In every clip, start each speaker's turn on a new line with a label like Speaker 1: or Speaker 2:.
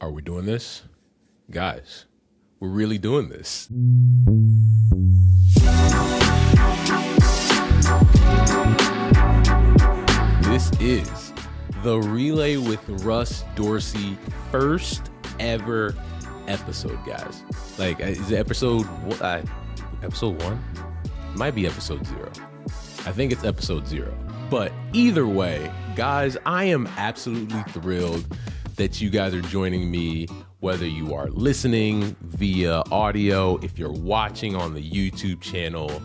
Speaker 1: Are we doing this? Guys, we're really doing this. This is the Relay with Russ Dorsey first ever episode, guys. Like, is it episode one? It might be episode 0. I think it's episode 0. But either way, guys, I am absolutely thrilled that you guys are joining me, whether you are listening via audio, if you're watching on the YouTube channel.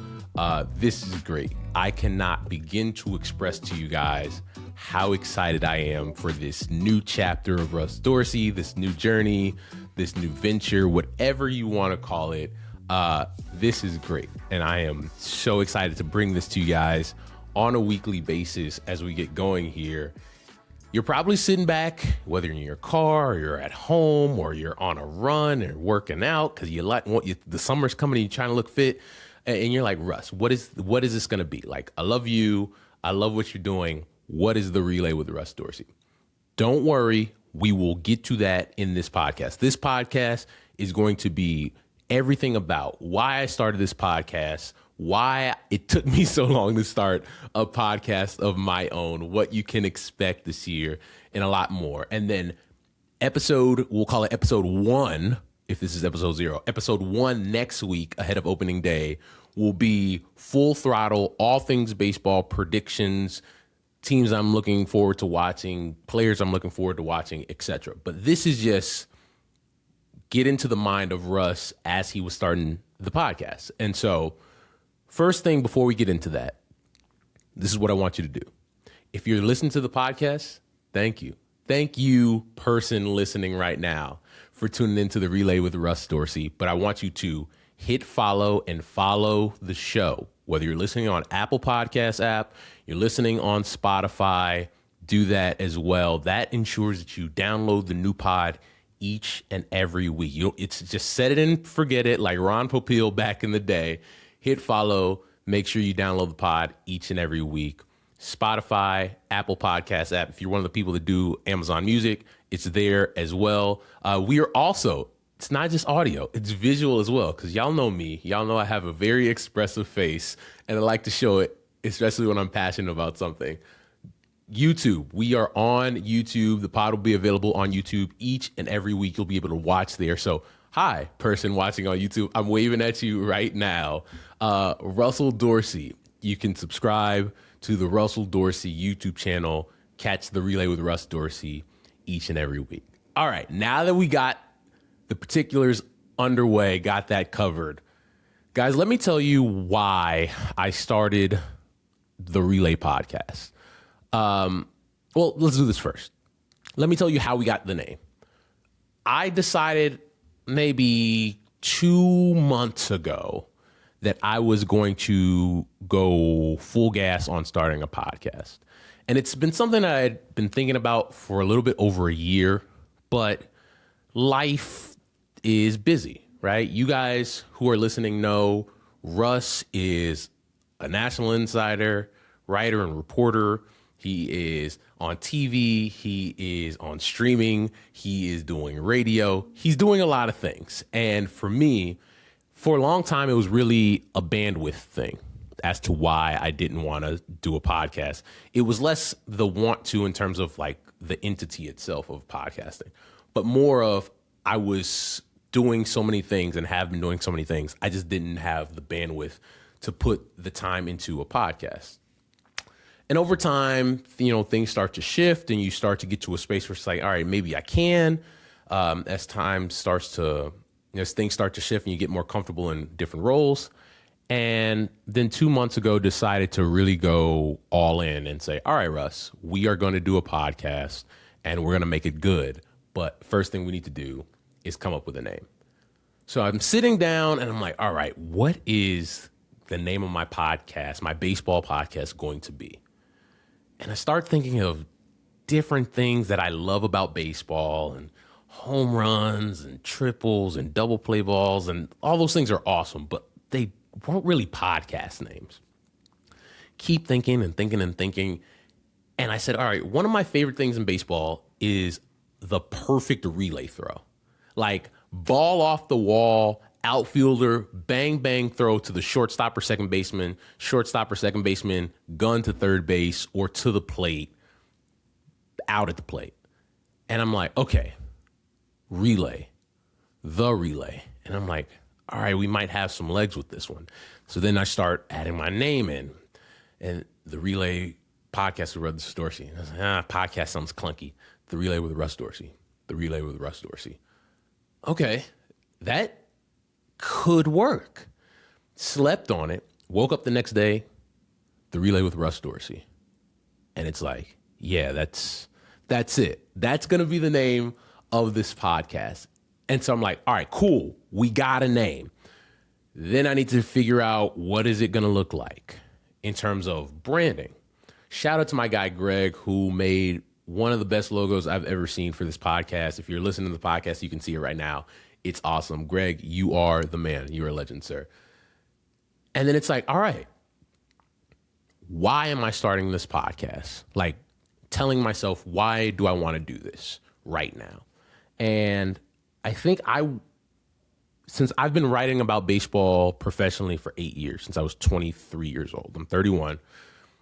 Speaker 1: This is great. I cannot begin to express to you guys how excited I am for this new chapter of Russ Dorsey, this new journey, this new venture, whatever you want to call it. This is great. And I am so excited to bring this to you guys on a weekly basis as we get going here. You're probably sitting back, whether you're in your car or you're at home or you're on a run or working out because the summer's coming and you're trying to look fit. And you're like, Russ, what is this going to be? Like, I love you. I love what you're doing. What is the Relay with Russ Dorsey? Don't worry. We will get to that in this podcast. This podcast is going to be everything about why I started this podcast, why it took me so long to start a podcast of my own, what you can expect this year, and a lot more. And then we'll call it episode 1, if this is episode 0. Episode 1 next week, ahead of opening day, will be full throttle, all things baseball, predictions, teams I'm looking forward to watching, players I'm looking forward to watching, etc. But this is just get into the mind of Russ as he was starting the podcast. And so first thing before we get into that, this is what I want you to do. If you're listening to the podcast, thank you. Thank you, person listening right now, for tuning into the Relay with Russ Dorsey. But I want you to hit follow and follow the show. Whether you're listening on Apple Podcasts app, you're listening on Spotify, do that as well. That ensures that you download the new pod each and every week. It's just set it and forget it, like Ron Popeil back in the day. Hit follow, make sure you download the pod each and every week. Spotify, Apple Podcasts app. If you're one of the people that do Amazon Music, it's there as well. We are also, it's not just audio, it's visual as well, because y'all know me. Y'all know I have a very expressive face, and I like to show it, especially when I'm passionate about something. YouTube. We are on YouTube. The pod will be available on YouTube each and every week. You'll be able to watch there. So, hi, person watching on YouTube. I'm waving at you right now. Russell Dorsey. You can subscribe to the Russell Dorsey YouTube channel. Catch the Relay with Russ Dorsey each and every week. All right, now that we got the particulars underway, got that covered, guys, let me tell you why I started the Relay podcast. Well, let's do this first. Let me tell you how we got the name. I decided maybe 2 months ago that I was going to go full gas on starting a podcast. And it's been something I had been thinking about for a little bit over a year, but life is busy, right? You guys who are listening know Russ is a national insider, writer and reporter. He is on TV. He is on streaming. He is doing radio. He's doing a lot of things. And for me, for a long time, it was really a bandwidth thing as to why I didn't want to do a podcast. It was less the want to in terms of like the entity itself of podcasting, but more of I was doing so many things and have been doing so many things. I just didn't have the bandwidth to put the time into a podcast. And over time, things start to shift and you start to get to a space where it's like, all right, maybe I can. As things start to shift and you get more comfortable in different roles. And then 2 months ago, decided to really go all in and say, all right, Russ, we are going to do a podcast and we're going to make it good. But first thing we need to do is come up with a name. So I'm sitting down and I'm like, all right, what is the name of my podcast, my baseball podcast, going to be? And I start thinking of different things that I love about baseball, and home runs and triples and double play balls, and all those things are awesome, but they weren't really podcast names. Keep thinking and thinking and thinking. And I said, all right, one of my favorite things in baseball is the perfect relay throw. Like ball off the wall, outfielder, bang, bang throw to the shortstop or second baseman, gun to third base or to the plate, out at the plate. And I'm like, okay, relay, the relay. And I'm like, all right, we might have some legs with this one. So then I start adding my name in, and the relay podcast with Russ Dorsey. And I was like, podcast sounds clunky. The relay with Russ Dorsey. The relay with Russ Dorsey. Okay, that could work. Slept on it. Woke up the next day. The relay with Russ Dorsey. And it's like, yeah, that's it. That's going to be the name of this podcast. And so I'm like, all right, cool. We got a name. Then I need to figure out what is it going to look like in terms of branding. Shout out to my guy, Greg, who made one of the best logos I've ever seen for this podcast. If you're listening to the podcast, you can see it right now. It's awesome. Greg, you are the man. You're a legend, sir. And then it's like, all right, why am I starting this podcast? Like telling myself, why do I want to do this right now? And I think since I've been writing about baseball professionally for 8 years, since I was 23 years old, I'm 31.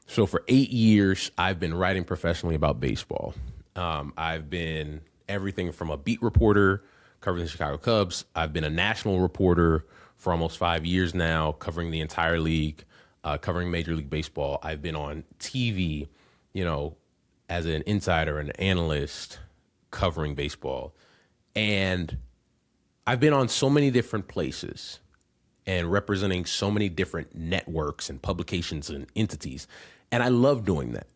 Speaker 1: So for 8 years, I've been writing professionally about baseball. I've been everything from a beat reporter covering the Chicago Cubs. I've been a national reporter for almost 5 years now, covering the entire league, covering Major League Baseball. I've been on TV, as an insider and analyst covering baseball. And I've been on so many different places and representing so many different networks and publications and entities. And I love doing that.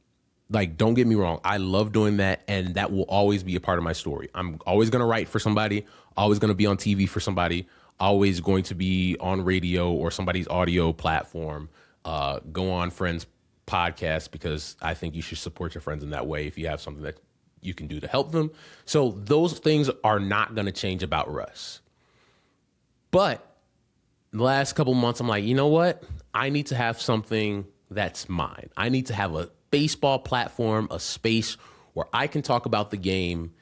Speaker 1: Like, don't get me wrong. I love doing that. And that will always be a part of my story. I'm always going to write for somebody, always going to be on TV for somebody, always going to be on radio or somebody's audio platform, go on friends' podcasts, because I think you should support your friends in that way if you have something that you can do to help them. So those things are not going to change about Russ. But the last couple months, I'm like, you know what? I need to have something that's mine. I need to have a baseball platform, a space where I can talk about the game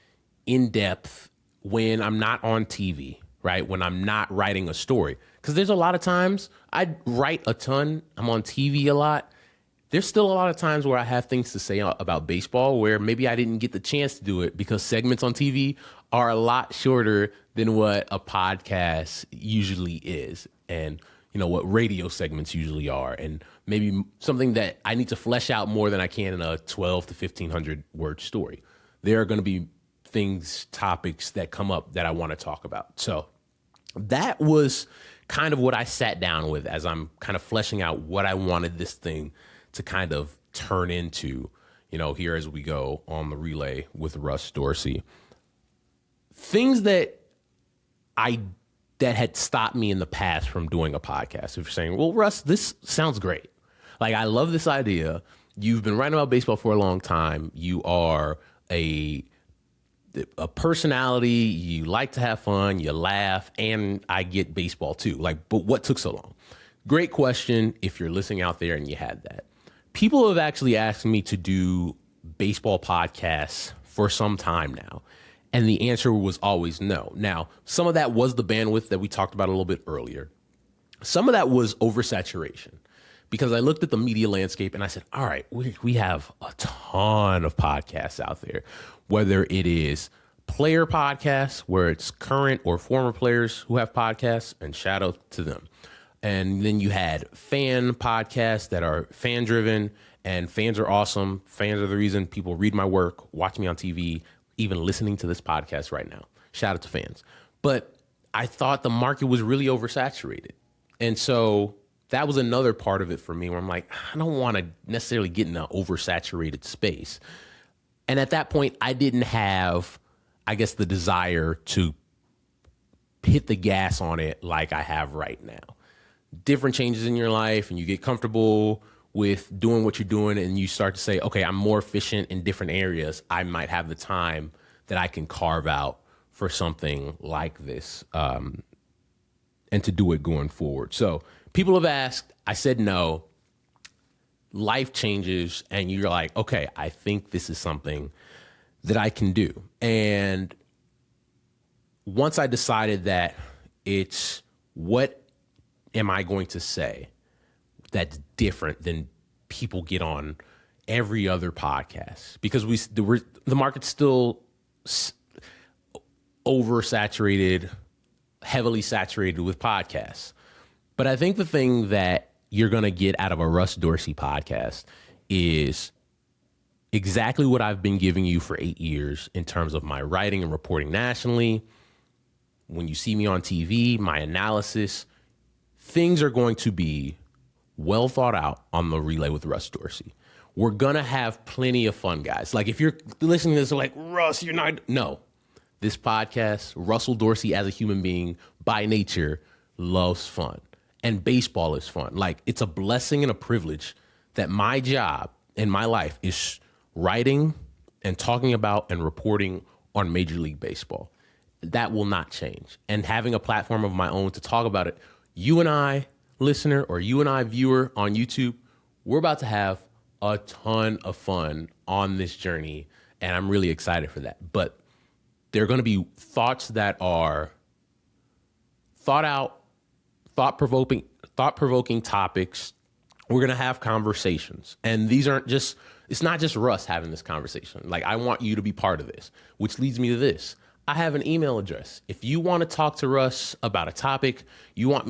Speaker 1: in depth when I'm not on TV, right? When I'm not writing a story. Because there's a lot of times I write a ton. I'm on TV a lot. There's still a lot of times where I have things to say about baseball where maybe I didn't get the chance to do it because segments on TV are a lot shorter than what a podcast usually is, and what radio segments usually are, and maybe something that I need to flesh out more than I can in a 12 to 1,500 word story. There are going to be topics that come up that I want to talk about. So that was kind of what I sat down with as I'm kind of fleshing out what I wanted this thing to kind of turn into, here as we go on the relay with Russ Dorsey. Things that had stopped me in the past from doing a podcast. If you're saying, well, Russ, this sounds great. Like, I love this idea. You've been writing about baseball for a long time. You are a personality. You like to have fun. You laugh. And I get baseball too. But what took so long? Great question if you're listening out there and you had that. People have actually asked me to do baseball podcasts for some time now. And the answer was always no. Now, some of that was the bandwidth that we talked about a little bit earlier. Some of that was oversaturation, because I looked at the media landscape and I said, all right, we have a ton of podcasts out there, whether it is player podcasts, where it's current or former players who have podcasts, and shout out to them. And then you had fan podcasts that are fan driven, and fans are awesome. Fans are the reason people read my work, watch me on TV, even listening to this podcast right now. Shout out to fans. But I thought the market was really oversaturated. And so that was another part of it for me, where I'm like, I don't want to necessarily get in an oversaturated space. And at that point, I didn't have, I guess, the desire to hit the gas on it like I have right now. Different changes in your life, and you get comfortable with doing what you're doing, and you start to say, okay, I'm more efficient in different areas. I might have the time that I can carve out for something like this, and to do it going forward. So people have asked, I said no. Life changes, and you're like, okay, I think this is something that I can do. And once I decided that it's what am I going to say that's different than people get on every other podcast, because the market's still oversaturated, heavily saturated with podcasts. But I think the thing that you're going to get out of a Russ Dorsey podcast is exactly what I've been giving you for 8 years in terms of my writing and reporting nationally. When you see me on TV, my analysis, things are going to be well thought out on the Relay with Russ Dorsey. We're going to have plenty of fun, guys. Like, if you're listening to this, like, Russ, you're not. No. This podcast, Russell Dorsey as a human being by nature loves fun. And baseball is fun. Like, it's a blessing and a privilege that my job in my life is writing and talking about and reporting on Major League Baseball. That will not change. And having a platform of my own to talk about it, you and I, listener, or you and I, viewer on YouTube, we're about to have a ton of fun on this journey, and I'm really excited for that. But there are going to be thoughts that are thought out, thought-provoking topics. We're going to have conversations, and these aren't just, it's not just Russ having this conversation. Like, I want you to be part of this, which leads me to this. I have an email address. If you want to talk to Russ about a topic, you have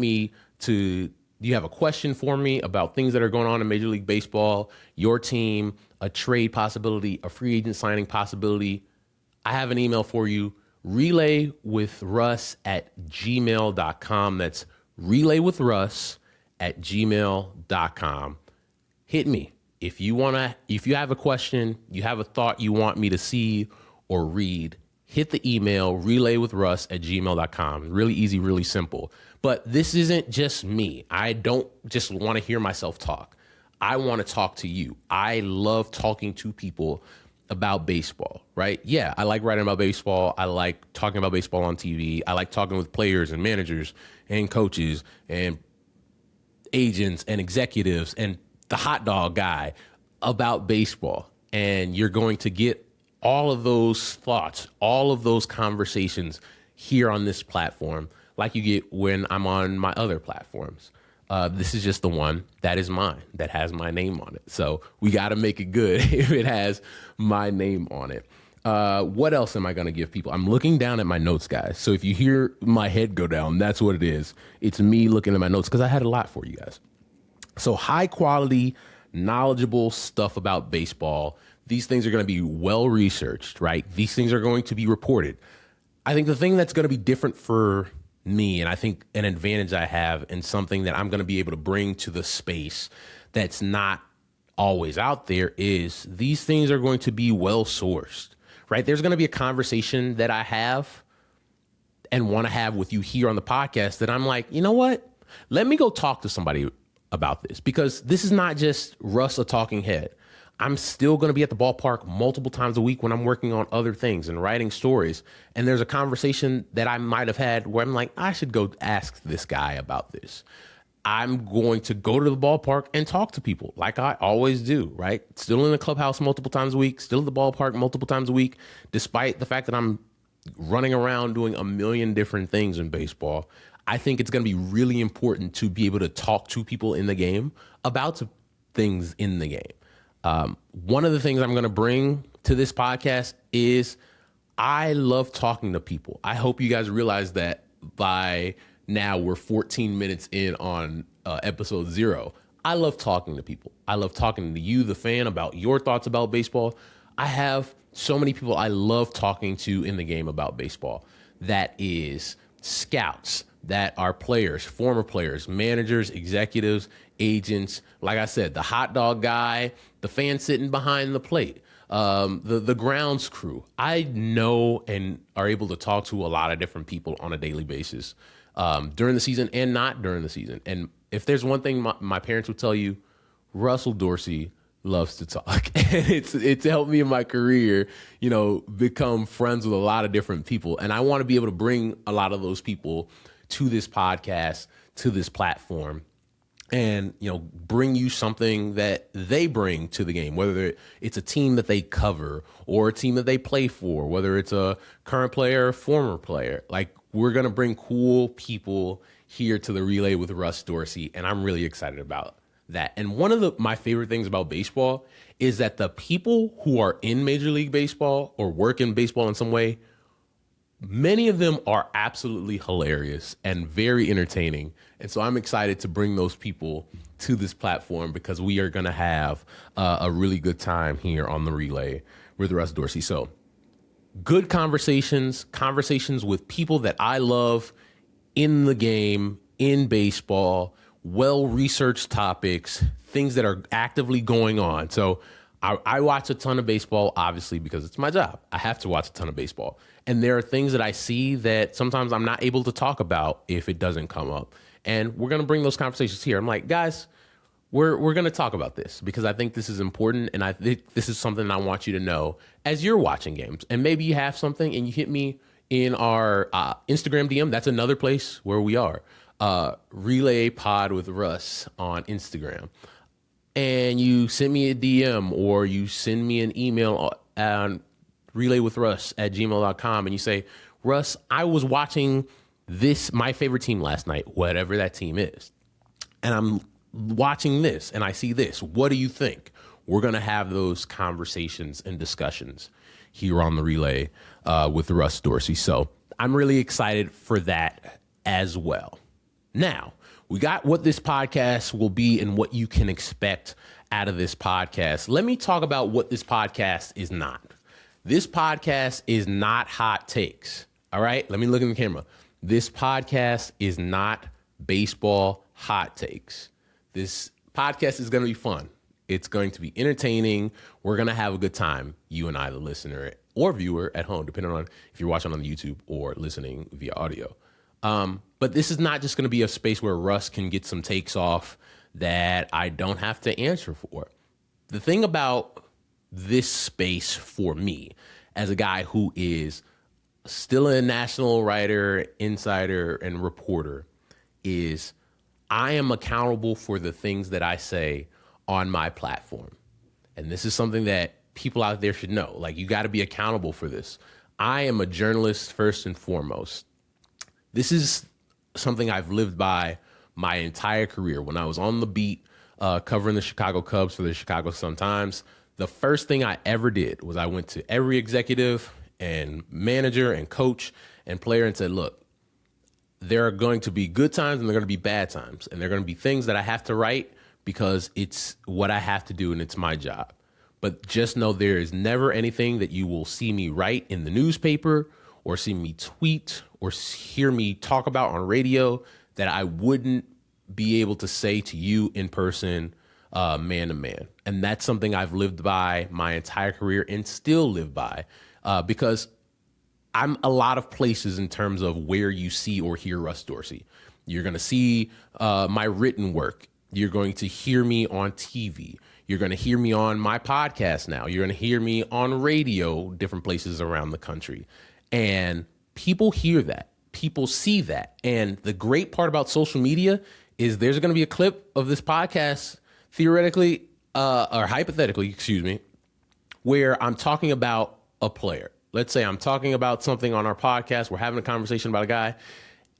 Speaker 1: a question for me about things that are going on in Major League Baseball, your team, a trade possibility, a free agent signing possibility, I have an email for you, relaywithruss@gmail.com. That's relaywithruss@gmail.com. Hit me. If you have a question, you have a thought you want me to see or read, hit the email, relaywithruss@gmail.com. Really easy, really simple. But this isn't just me. I don't just want to hear myself talk. I want to talk to you. I love talking to people about baseball, right? Yeah, I like writing about baseball. I like talking about baseball on TV. I like talking with players and managers and coaches and agents and executives and the hot dog guy about baseball. And you're going to get all of those thoughts, all of those conversations here on this platform, like you get when I'm on my other platforms. This is just the one that is mine, that has my name on it. So we got to make it good if it has my name on it. What else am I going to give people? I'm looking down at my notes, guys. So if you hear my head go down, that's what it is. It's me looking at my notes because I had a lot for you guys. So high quality, knowledgeable stuff about baseball. These things are going to be well researched, right? These things are going to be reported. I think the thing that's going to be different for me, and I think an advantage I have, and something that I'm going to be able to bring to the space that's not always out there, is these things are going to be well sourced, right? There's going to be a conversation that I have and want to have with you here on the podcast that I'm like, you know what? Let me go talk to somebody about this, because this is not just Russ, a talking head. I'm still going to be at the ballpark multiple times a week when I'm working on other things and writing stories. And there's a conversation that I might have had where I'm like, I should go ask this guy about this. I'm going to go to the ballpark and talk to people like I always do, right? Still in the clubhouse multiple times a week, still at the ballpark multiple times a week, despite the fact that I'm running around doing a million different things in baseball. I think it's going to be really important to be able to talk to people in the game about things in the game. One of the things I'm going to bring to this podcast is I love talking to people. I hope you guys realize that by now we're 14 minutes in on episode 0. I love talking to people. I love talking to you, the fan, about your thoughts about baseball. I have so many people I love talking to in the game about baseball. That is scouts, that are players, former players, managers, executives, agents. Like I said, the hot dog guy, the fan sitting behind the plate, the grounds crew. I know and are able to talk to a lot of different people on a daily basis during the season and not during the season. And if there's one thing my parents would tell you, Russell Dorsey loves to talk. And it's helped me in my career, become friends with a lot of different people. And I want to be able to bring a lot of those people to this podcast, to this platform. and, bring you something that they bring to the game, whether it's a team that they cover or a team that they play for, whether it's a current player or former player. Like, we're going to bring cool people here to the Relay with Russ Dorsey, and I'm really excited about that. And one of my favorite things about baseball is that the people who are in Major League Baseball or work in baseball in some way, many of them are absolutely hilarious and very entertaining. And so I'm excited to bring those people to this platform because we are going to have a really good time here on the Relay with Russ Dorsey. So good conversations with people that I love in the game, in baseball, well-researched topics, things that are actively going on. So I watch a ton of baseball, obviously, because it's my job. I have to watch a ton of baseball. And there are things that I see that sometimes I'm not able to talk about if it doesn't come up. And we're going to bring those conversations here. I'm like, guys, we're going to talk about this because I think this is important. And I think this is something I want you to know as you're watching games. And maybe you have something and you hit me in our Instagram DM. That's another place where we are. Relay Pod with Russ on Instagram. And you send me a DM or you send me an email on relaywithruss@gmail.com and you say, Russ, I was watching my favorite team last night, whatever that team is. And I'm watching this and I see this. What do you think? We're going to have those conversations and discussions here on the Relay with Russ Dorsey. So I'm really excited for that as well. Now, we got what this podcast will be and what you can expect out of this podcast. Let me talk about what this podcast is not. This podcast is not hot takes. All right? Let me look in the camera. This podcast is not baseball hot takes. This podcast is going to be fun. It's going to be entertaining. We're going to have a good time, you and I, the listener or viewer at home, depending on if you're watching on the YouTube or listening via audio. But this is not just going to be a space where Russ can get some takes off that I don't have to answer for. The thing about this space for me as a guy who is still a national writer, insider, and reporter is I am accountable for the things that I say on my platform. And this is something that people out there should know. Like, you got to be accountable for this. I am a journalist first and foremost. This is something I've lived by my entire career. When I was on the beat covering the Chicago Cubs for the Chicago Sun-Times, the first thing I ever did was I went to every executive and manager and coach and player and said, look, there are going to be good times and there are going to be bad times. And there are going to be things that I have to write because it's what I have to do and it's my job. But just know there is never anything that you will see me write in the newspaper or see me tweet or hear me talk about on radio that I wouldn't be able to say to you in person, man to man. And that's something I've lived by my entire career and still live by because I'm a lot of places in terms of where you see or hear Russ Dorsey. You're going to see my written work. You're going to hear me on TV. You're going to hear me on my podcast now. You're going to hear me on radio, different places around the country. And people hear that. People see that. And the great part about social media is there's going to be a clip of this podcast, theoretically, or hypothetically, where I'm talking about a player. Let's say I'm talking about something on our podcast. We're having a conversation about a guy,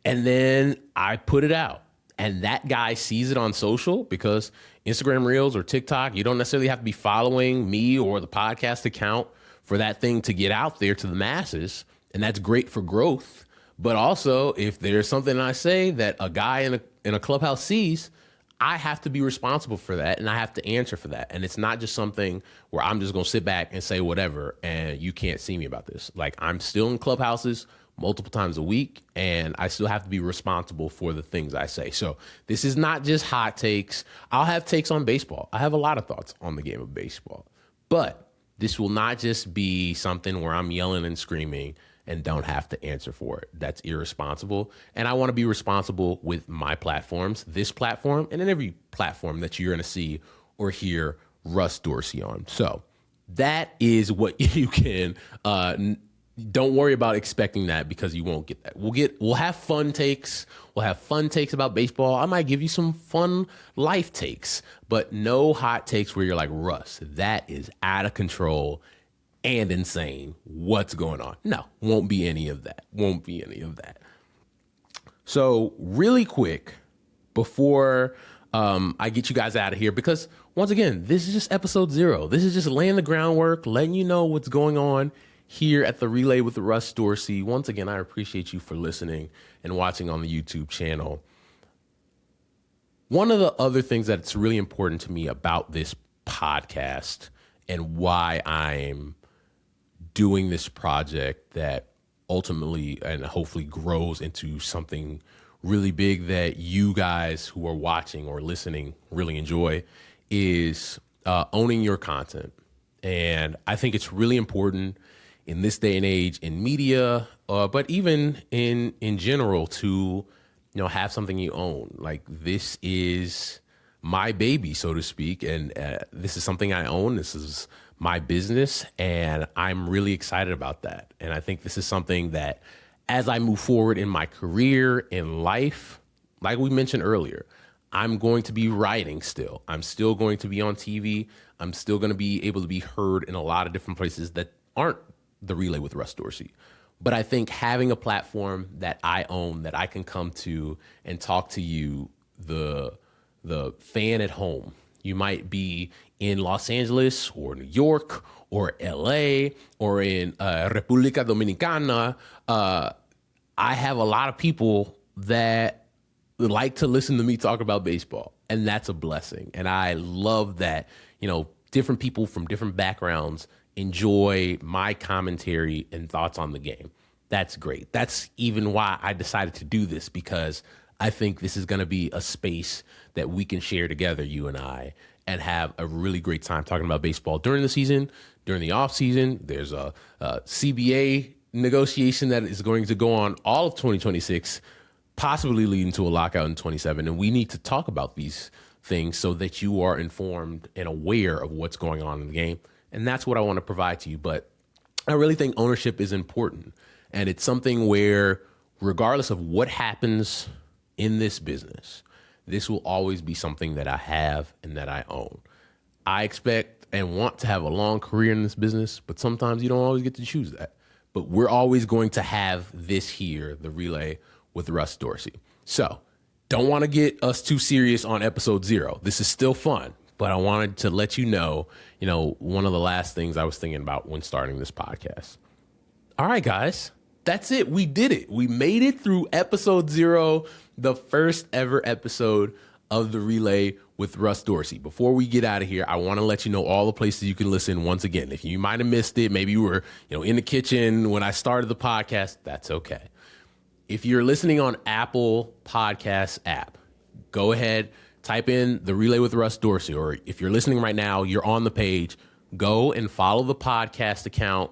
Speaker 1: and then I put it out. And that guy sees it on social because Instagram Reels or TikTok, you don't necessarily have to be following me or the podcast account for that thing to get out there to the masses. And that's great for growth. But also, if there's something I say that a guy in a clubhouse sees, I have to be responsible for that, and I have to answer for that. And it's not just something where I'm just going to sit back and say whatever, and you can't see me about this. Like, I'm still in clubhouses multiple times a week, and I still have to be responsible for the things I say. So this is not just hot takes. I'll have takes on baseball. I have a lot of thoughts on the game of baseball. But this will not just be something where I'm yelling and screaming and don't have to answer for it. That's irresponsible. And I want to be responsible with my platforms, this platform, and in every platform that you're going to see or hear Russ Dorsey on. So that is what you can don't worry about expecting that because you won't get that. We'll have fun takes. We'll have fun takes about baseball. I might give you some fun life takes, but no hot takes where you're like, Russ, that is out of control and insane. What's going on? No, won't be any of that. Won't be any of that. So really quick before I get you guys out of here, because once again, this is just episode 0. This is just laying the groundwork, letting you know what's going on here at the Relay with Russ Dorsey. Once again, I appreciate you for listening and watching on the YouTube channel. One of the other things that's really important to me about this podcast and why I'm doing this project that ultimately and hopefully grows into something really big that you guys who are watching or listening really enjoy is owning your content. And I think it's really important in this day and age in media, but even in general to, have something you own. Like, this is my baby, so to speak. And this is something I own. This is my business. And I'm really excited about that. And I think this is something that as I move forward in my career, in life, like we mentioned earlier, I'm going to be writing still. I'm still going to be on TV. I'm still going to be able to be heard in a lot of different places that aren't the Relay with Russ Dorsey. But I think having a platform that I own, that I can come to and talk to you, the fan at home. You might be in Los Angeles or New York or LA or in República Dominicana. I have a lot of people that like to listen to me talk about baseball, and that's a blessing. And I love that, different people from different backgrounds enjoy my commentary and thoughts on the game. That's great. That's even why I decided to do this, because I think this is going to be a space that we can share together, you and I, and have a really great time talking about baseball during the season, during the off season. There's a CBA negotiation that is going to go on all of 2026, possibly leading to a lockout in 27. And we need to talk about these things so that you are informed and aware of what's going on in the game. And that's what I want to provide to you. But I really think ownership is important. And it's something where, regardless of what happens in this business, this will always be something that I have and that I own. I expect and want to have a long career in this business, but sometimes you don't always get to choose that. But we're always going to have this here, the Relay with Russ Dorsey. So don't want to get us too serious on episode 0. This is still fun, but I wanted to let you know, one of the last things I was thinking about when starting this podcast. All right, guys, that's it. We did it. We made it through episode 0, the first ever episode of the Relay with Russ Dorsey. Before we get out of here, I want to let you know all the places you can listen once again. If you might have missed it, maybe you were, in the kitchen when I started the podcast, that's okay. If you're listening on Apple Podcasts app, go ahead, type in the Relay with Russ Dorsey, or if you're listening right now, you're on the page, go and follow the podcast account,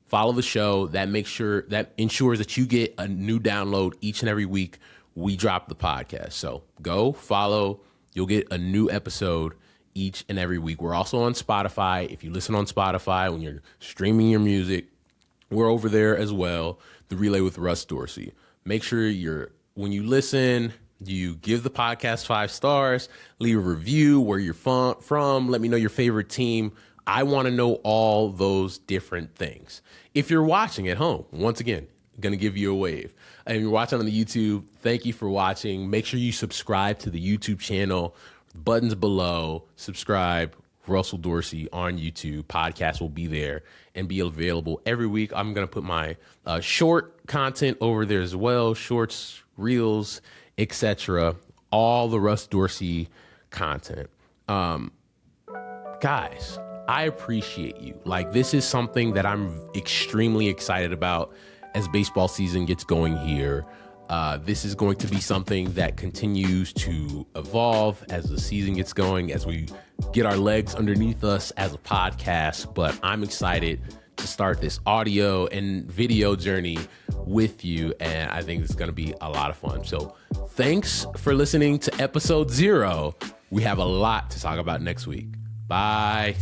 Speaker 1: follow the show. That ensures that you get a new download each and every week we drop the podcast. So go follow, you'll get a new episode each and every week. We're also on Spotify. If you listen on Spotify, when you're streaming your music, we're over there as well, the Relay with Russ Dorsey. Make sure when you listen, you give the podcast 5 stars, leave a review where you're from, let me know your favorite team. I want to know all those different things. If you're watching at home, once again, going to give you a wave. And if you're watching on the YouTube, thank you for watching. Make sure you subscribe to the YouTube channel. Buttons below, subscribe, Russell Dorsey on YouTube. Podcast will be there and be available every week. I'm going to put my short content over there as well, shorts, reels, etc. All the Russ Dorsey content. Guys, I appreciate you. This is something that I'm extremely excited about as baseball season gets going here. This is going to be something that continues to evolve as the season gets going, as we get our legs underneath us as a podcast. But I'm excited to start this audio and video journey with you, and I think it's going to be a lot of fun. So thanks for listening to episode 0. We have a lot to talk about next week. Bye.